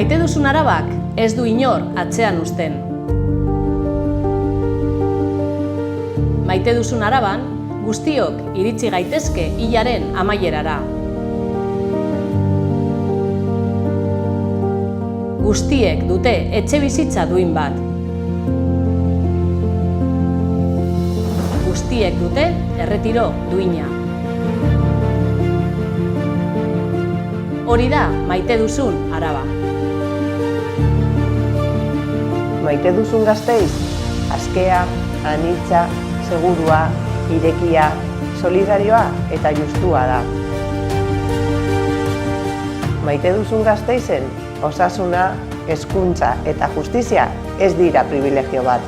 Maite duzun Arabak ez du inor atzean uzten. Maite duzun Araban guztiok iritsi gaitezke hilaren amaierara. Guztiek dute etxebizitza duin bat. Guztiek dute erretiro duina. Hori da maite duzun Araba. Maite duzun Gasteiz, askea, anitza, segurua, irekia, solidarioa eta justua da. Maite duzun Gasteizen, osasuna, hezkuntza eta justizia ez dira pribilegio bat.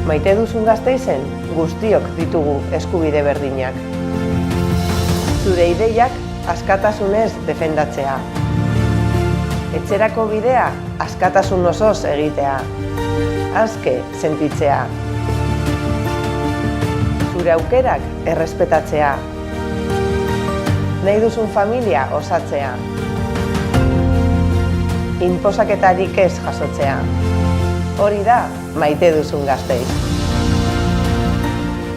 Maite duzun Gasteizen, guztiok ditugu eskubide berdinak. Zure ideiak askatasunez defendatzea. Etxerako bidea askatasun osoz egitea. Aske sentitzea. Zure aukerak errespetatzea. Nahi duzun familia osatzea. Inposaketarik ez jasotzea. Hori da maite duzun Gasteiz.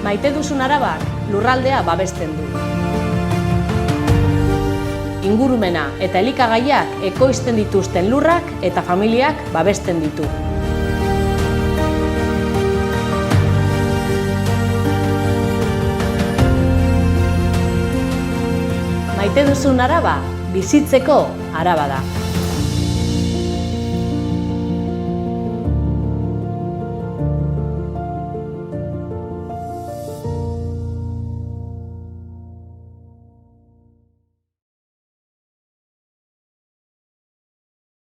Maite duzun Arabak lurraldea babesten du. Ingurumena eta elikagaiak ekoizten dituzten lurrak eta familiak babesten ditu. Maite duzun Araba bizitzeko Araba da.